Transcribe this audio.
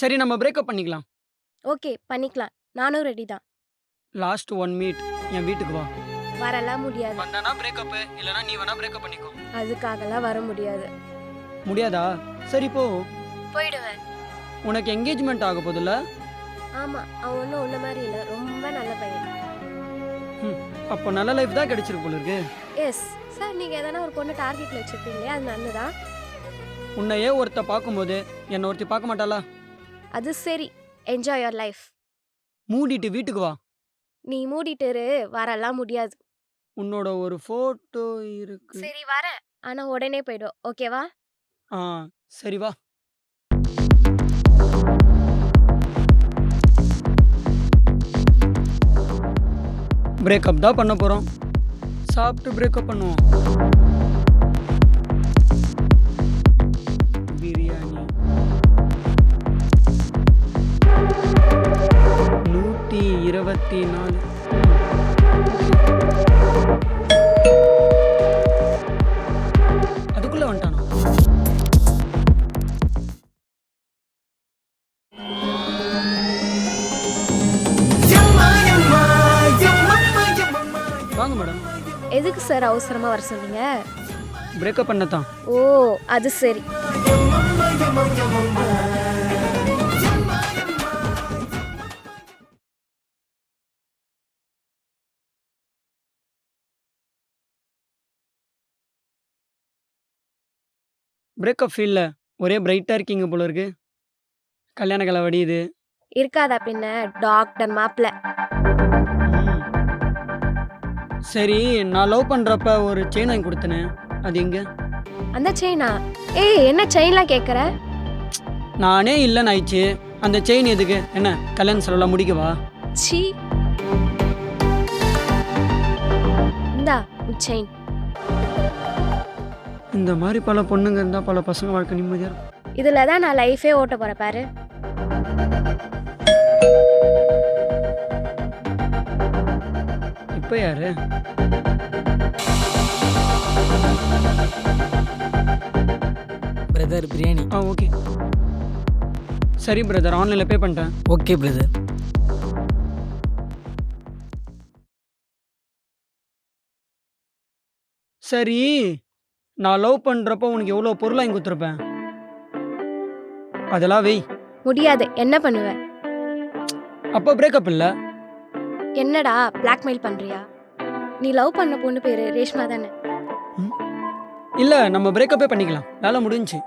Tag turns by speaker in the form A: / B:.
A: சரி நம்ம பிரேக்கப் பண்ணிக்கலாம்.
B: ஓகே பண்ணிக்கலாம். நானும் ரெடி தான்.
A: லாஸ்ட் ஒன் மீட் என் வீட்டுக்கு வா.
B: வரலாம் முடியாது.
A: வந்தானா பிரேக்கப், இல்லனா நீ வேணா பிரேக்கப் பண்ணிக்கோ.
B: அதுக்காகலாம் வர முடியாது.
A: முடியாதா? சரி போ.
B: போயிடுவேன்.
A: உனக்கு என்கேஜ்மெண்ட் ஆக போகுதுல்ல?
B: ஆமா, அவன் ஒன்றும் உன்ன மாதிரி இல்லை, ரொம்ப நல்ல பையன்.
A: அப்போ நல்ல லைஃப் தான் கிடைச்சிருக்கு போல இருக்கு.
B: எஸ் சார், நீங்கள் எதனா ஒரு பொண்ணு டார்கெட்டில் வச்சுருப்பீங்களே, அது நல்லதான்.
A: உன்னையே ஒருத்த பார்க்கும்போது என்னை ஒருத்தி பார்க்க மாட்டாளா?
B: அது சரி, என்ஜாய் யுவர் லைஃப்.
A: மூடிட்டு வீட்டுக்கு வா.
B: நீ மூடிட்டு இரு, வரலாம் முடியாது.
A: உன்னோட ஒரு ஃபோட்டோ இருக்கு.
B: சரி வரேன், ஆனால் உடனே போய்டும், ஓகேவா?
A: ஆ சரி வா. பிரேக்கப் தான் பண்ண போறோம். சாப்பிட்டு பிரேக்கப் பண்ணுவோம். பிரியாணி 124. அதுக்குள்ள வந்துட்டானா? வாங்க மேடம்.
B: எதுக்கு சார் அவசரமாக வர சொன்னீங்க?
A: பிரேக்கப் பண்ணத்தான்.
B: ஓ, அது சரி.
A: பிரேக்கப் ஃபீல்ல ஒரே பிரைட்டா இருக்கீங்க போல இருக்கு. கல்யாண கலை வடியுது.
B: இருக்காதா பின்ன, டாக்டர் மாப்பிள்ள.
A: ம். சரி, நான் லவ் பண்றப்ப ஒரு செயின் வாங்கி கொடுத்தனே, அது எங்க?
B: அந்த செயினா? ஏய், என்ன செயின்லாம் கேட்குற?
A: நானே இல்லைன்னு ஆயிடுச்சு. அந்த செயின் எதுக்கு? என்ன கல்யாண செலவுலாம் முடிக்கவா?
B: சி, இந்தா உன் செயின்.
A: இந்த மாதிரி பல பொண்ணுங்க இருந்தா பல பசங்க வாழ்க்கை நிம்மதியா இருக்கும்.
B: இதில் தான் நான் லைஃபே ஓட்ட போகிறேன் பாரு.
A: இப்போ யாரு?
C: பிரதர் பிரியாணி.
A: ஓகே. சரி பிரதர், ஆன்லைன்ல பே பண்ணிட்டேன்.
C: Okay brother.
A: சரி, நான் லவ் பண்றப்போ உனக்கு எவ்வளோ பொருள் வாங்கி கொடுத்துருப்பேன், அதெல்லாம் வெய்.
B: முடியாது, என்ன பண்ணுவ?
A: அப்போ பிரேக்கப் இல்லை.
B: என்னடா பிளாக்மெயில் பண்ணுறியா? நீ லவ் பண்ண பொண்ணு பேரு ரேஷ்மா தானே?
A: இல்லை, நம்ம பிரேக்கப்பே பண்ணிக்கலாம், வேலை முடிஞ்சுச்சு.